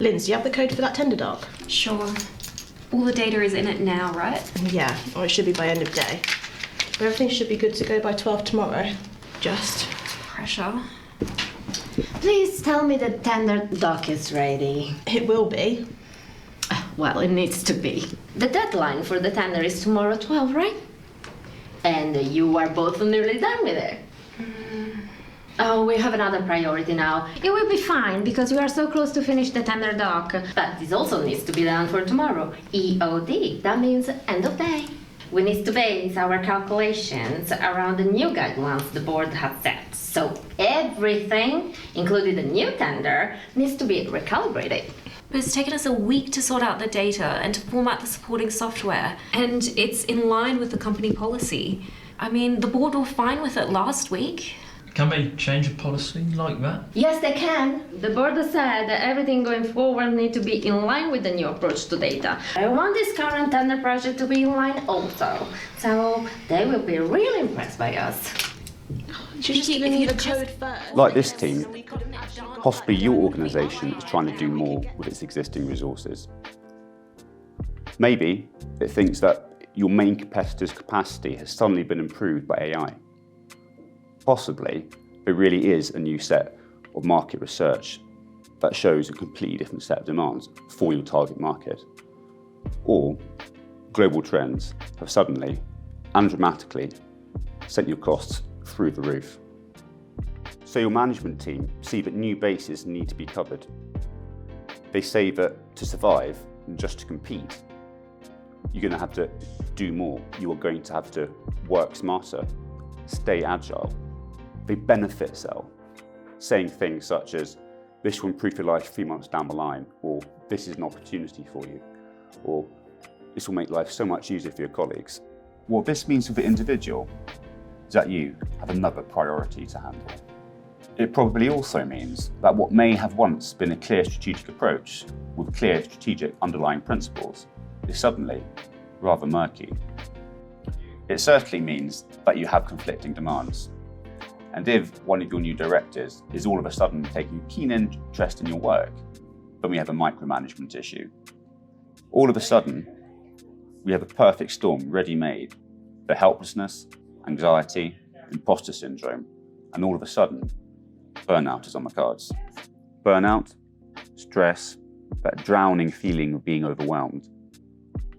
Linz, do you have the code for that tender doc? Sure. All the data is in it now, right? Yeah, or it should be by end of day. But everything should be good to go by 12 tomorrow. Just Pressure. Please tell me the tender doc is ready. it will be. Well, it needs to be. The deadline for the tender is tomorrow 12, right? And you are both nearly done with it. Oh, we have another priority now. It will be fine because we are so close to finish the tender doc. But this also needs to be done for tomorrow. EOD, that means end of day. We need to base our calculations around the new guidelines the board has set. So everything, including the new tender, needs to be recalibrated. But it's taken us a week to sort out the data and to format the supporting software. And it's in line with the company policy. I mean, the board were fine with it last week. Can they change a policy like that? Yes, they can. The board has said that everything going forward needs to be in line with the new approach to data. I want this current tender project to be in line also. So they will be really impressed by us. Should just give me the code first. Like this team, possibly your organisation is trying to do more with its existing resources. Maybe it thinks that your main competitor's capacity has suddenly been improved by AI. Possibly, it really is a new set of market research that shows a completely different set of demands for your target market. Or global trends have suddenly and dramatically sent your costs through the roof. So your management team see that new bases need to be covered. They say that to survive and just to compete, you're going to have to do more. You are going to have to work smarter, stay agile. They benefit sell, saying things such as, this will improve your life 3 months down the line, or this is an opportunity for you, or this will make life so much easier for your colleagues. What this means for the individual is that you have another priority to handle. It probably also means that what may have once been a clear strategic approach with clear strategic underlying principles is suddenly rather murky. It certainly means that you have conflicting demands. And if one of your new directors is all of a sudden taking a keen interest in your work, then we have a micromanagement issue. All of a sudden, we have a perfect storm ready-made for helplessness, anxiety, imposter syndrome, and all of a sudden, burnout is on the cards. Burnout, stress, that drowning feeling of being overwhelmed.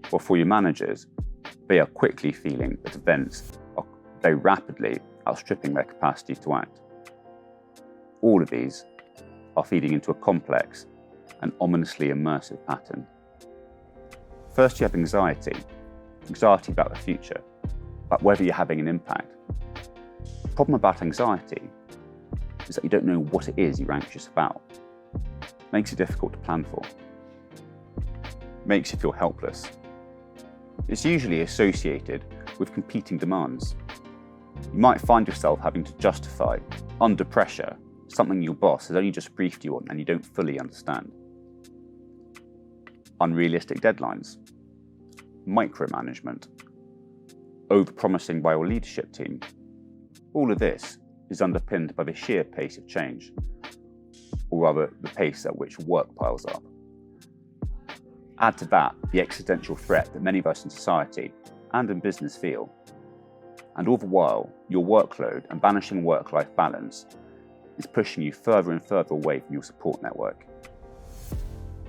Or for your managers, they are quickly feeling that events are very rapidly outstripping their capacity to act. All of these are feeding into a complex and ominously immersive pattern. First, you have anxiety about the future, about whether you're having an impact. The problem about anxiety is that you don't know what it is you're anxious about. It makes it difficult to plan for. It makes you feel helpless. It's usually associated with competing demands. You might find yourself having to justify, under pressure, something your boss has only just briefed you on and you don't fully understand. Unrealistic deadlines, micromanagement, overpromising by your leadership team. All of this is underpinned by the sheer pace of change, or rather the pace at which work piles up. Add to that the existential threat that many of us in society and in business feel. And all the while, your workload and vanishing work-life balance is pushing you further and further away from your support network.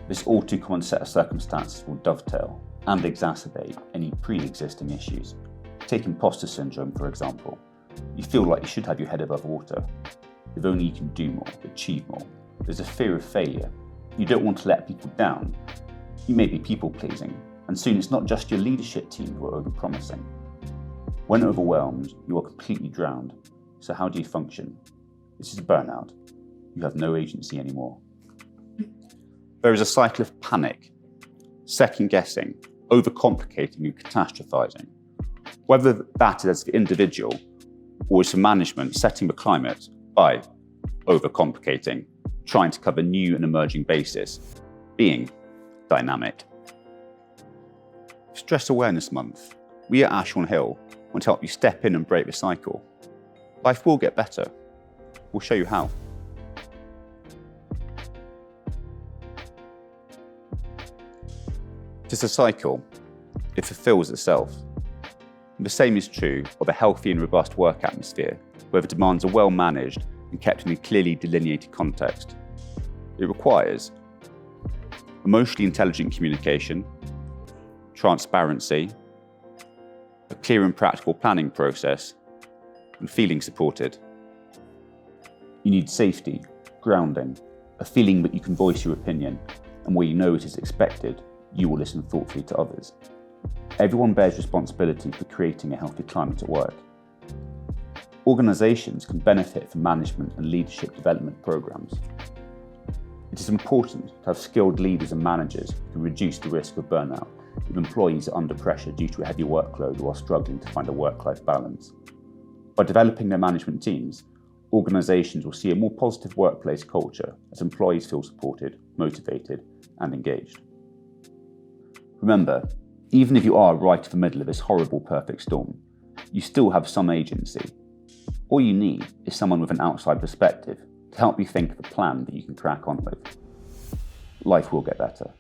This all too common set of circumstances will dovetail and exacerbate any pre-existing issues. Take imposter syndrome, for example. You feel like you should have your head above water. If only you can do more, achieve more. There's a fear of failure. You don't want to let people down. You may be people-pleasing, and soon it's not just your leadership team who are overpromising. When overwhelmed, you are completely drowned. So how do you function? This is burnout. You have no agency anymore. There is a cycle of panic, second-guessing, overcomplicating and catastrophizing. Whether that is as the individual or as the management setting the climate by overcomplicating, trying to cover new and emerging bases, being dynamic. Stress Awareness Month, we at Ashorne Hill want to help you step in and break the cycle. Life will get better. We'll show you how. it's a cycle, it fulfills itself. And the same is true of a healthy and robust work atmosphere, where the demands are well managed and kept in a clearly delineated context. It requires emotionally intelligent communication, transparency, a clear and practical planning process, and feeling supported. You need safety, grounding, a feeling that you can voice your opinion, and where you know it is expected, you will listen thoughtfully to others. Everyone bears responsibility for creating a healthy climate at work. Organisations can benefit from management and leadership development programmes. It is important to have skilled leaders and managers who reduce the risk of burnout if employees are under pressure due to a heavy workload or are struggling to find a work-life balance. By developing their management teams, organisations will see a more positive workplace culture as employees feel supported, motivated, and engaged. Remember, even if you are right in the middle of this horrible perfect storm, you still have some agency. All you need is someone with an outside perspective to help you think of a plan that you can crack on with. Life will get better.